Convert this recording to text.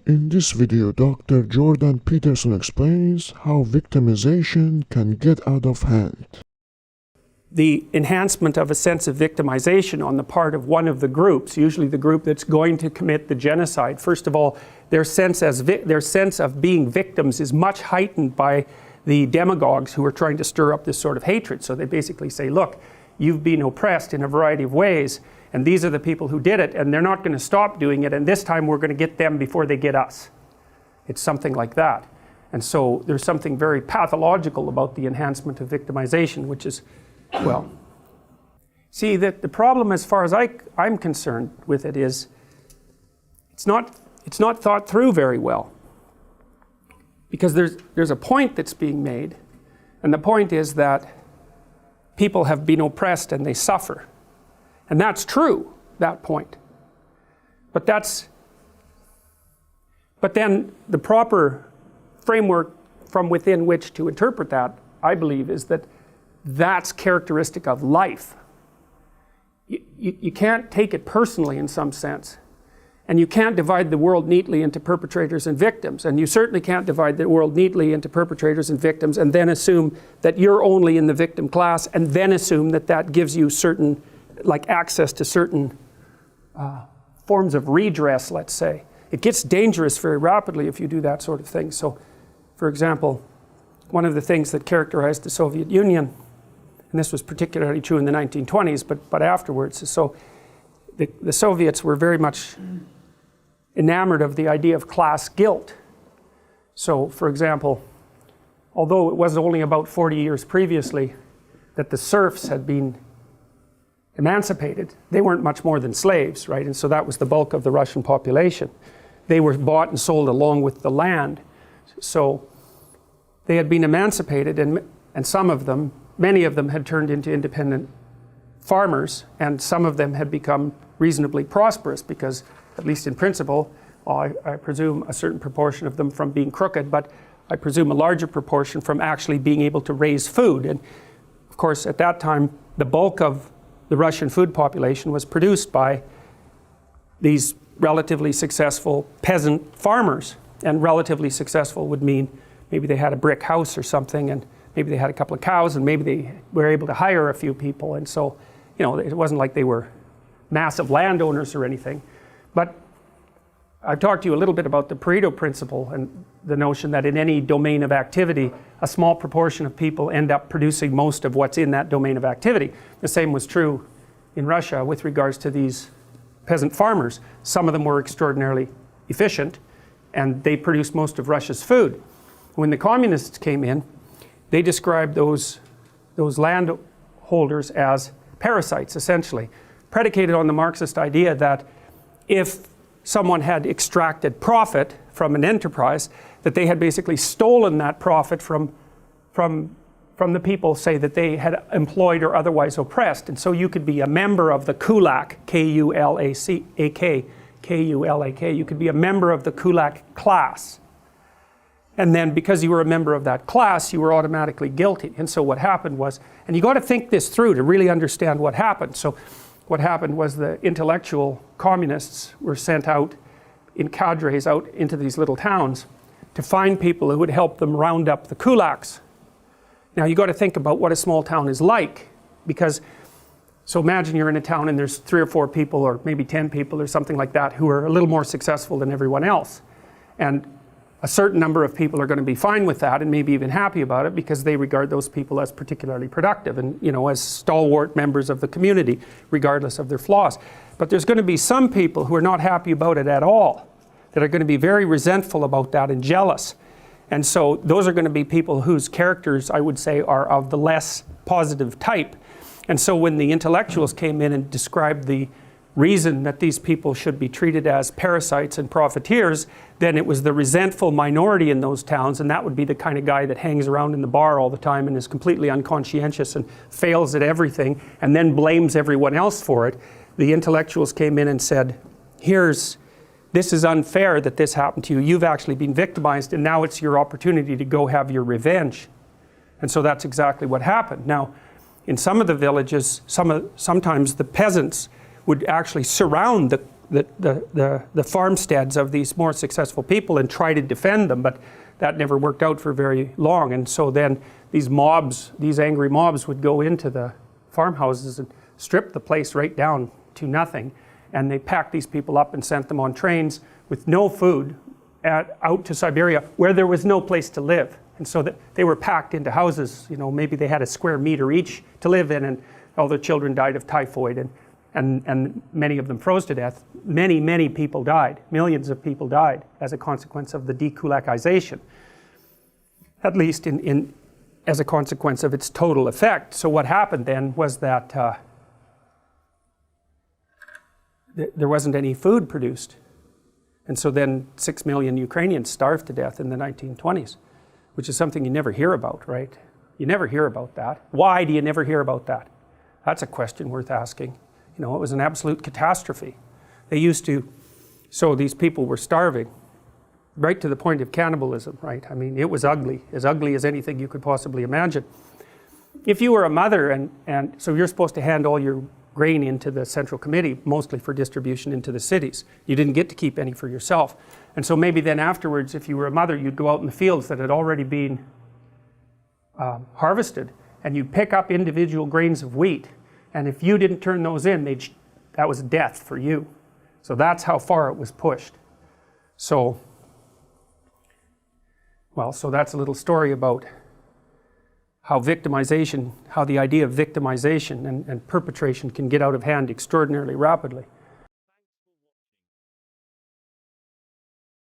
In this video, Dr. Jordan Peterson explains how victimization can get out of hand. The enhancement of a sense of victimization on the part of one of the groups, usually the group that's going to commit the genocide. First of all, their sense of being victims is much heightened by the demagogues who are trying to stir up this sort of hatred. So they basically say, look, you've been oppressed in a variety of ways, and these are the people who did it, and they're not going to stop doing it, and this time we're going to get them before they get us. It's something like that. And so there's something very pathological about the enhancement of victimization, which is, well, see, that the problem as far as I'm concerned with it is it's not thought through very well. Because there's a point that's being made, and the point is that people have been oppressed and they suffer. And that's true, that point. But then the proper framework from within which to interpret that, I believe, is that that's characteristic of life. You can't take it personally in some sense. And you can't divide the world neatly into perpetrators and victims. And you certainly can't divide the world neatly into perpetrators and victims and then assume that you're only in the victim class and then assume that that gives you certain, like access to certain forms of redress, let's say. It gets dangerous very rapidly if you do that sort of thing. So, for example, one of the things that characterized the Soviet Union, and this was particularly true in the 1920s, but afterwards, so the Soviets were very much enamored of the idea of class guilt. So, for example, although it was only about 40 years previously that the serfs had been emancipated, they weren't much more than slaves, right? And so that was the bulk of the Russian population. They were bought and sold along with the land. So they had been emancipated, and some of them, many of them had turned into independent farmers, and some of them had become reasonably prosperous because, at least in principle, I presume a certain proportion of them from being crooked, but I presume a larger proportion from actually being able to raise food. And of course, at that time, the bulk of the Russian food population was produced by these relatively successful peasant farmers. And relatively successful would mean maybe they had a brick house or something, and maybe they had a couple of cows, and maybe they were able to hire a few people. And so, you know, it wasn't like they were massive landowners or anything. But I've talked to you a little bit about the Pareto principle and the notion that in any domain of activity, a small proportion of people end up producing most of what's in that domain of activity. The same was true in Russia with regards to these peasant farmers. Some of them were extraordinarily efficient, and they produced most of Russia's food. When the communists came in, they described those landholders as parasites, essentially, predicated on the Marxist idea that if someone had extracted profit from an enterprise, that they had basically stolen that profit from the people, say, that they had employed or otherwise oppressed. And so you could be a member of the kulak, K-U-L-A-K, K-U-L-A-K. You could be a member of the kulak class. And then because you were a member of that class, you were automatically guilty. And so what happened was, and you got to think this through to really understand what happened. So what happened was the intellectual communists were sent out in cadres out into these little towns to find people who would help them round up the kulaks. Now you got to think about what a small town is like, because, so imagine you're in a town and there's 3 or 4 people or maybe 10 people or something like that who are a little more successful than everyone else. And a certain number of people are going to be fine with that and maybe even happy about it because they regard those people as particularly productive and, you know, as stalwart members of the community, regardless of their flaws. But there's going to be some people who are not happy about it at all, that are going to be very resentful about that and jealous. And so those are going to be people whose characters, I would say, are of the less positive type. And so when the intellectuals came in and described the reason that these people should be treated as parasites and profiteers, then it was the resentful minority in those towns, and that would be the kind of guy that hangs around in the bar all the time and is completely unconscientious and fails at everything and then blames everyone else for it. The intellectuals came in and said, this is unfair that this happened to you. You've actually been victimized, and now it's your opportunity to go have your revenge. And so that's exactly what happened. Now, in some of the villages, sometimes the peasants would actually surround the farmsteads of these more successful people and try to defend them, but that never worked out for very long. And so then these mobs, these angry mobs, would go into the farmhouses and strip the place right down to nothing. And they packed these people up and sent them on trains with no food out to Siberia, where there was no place to live. And so that they were packed into houses, you know, maybe they had a square meter each to live in, and all their children died of typhoid, and many of them froze to death. Many people died. Millions of people died as a consequence of the dekulakization, at least as a consequence of its total effect. So what happened then was that there wasn't any food produced. And so then 6 million Ukrainians starved to death in the 1920s, which is something you never hear about, right? You never hear about that. Why do you never hear about that? That's a question worth asking. You know, it was an absolute catastrophe. They used to, so these people were starving, right to the point of cannibalism, right? I mean, it was ugly as anything you could possibly imagine. If you were a mother, and so you're supposed to hand all your grain into the Central Committee, mostly for distribution into the cities. You didn't get to keep any for yourself. And so maybe then afterwards, if you were a mother, you'd go out in the fields that had already been harvested, and you'd pick up individual grains of wheat. And if you didn't turn those in, that was death for you. So that's how far it was pushed. So, well, so that's a little story about how victimization, how the idea of victimization and perpetration can get out of hand extraordinarily rapidly.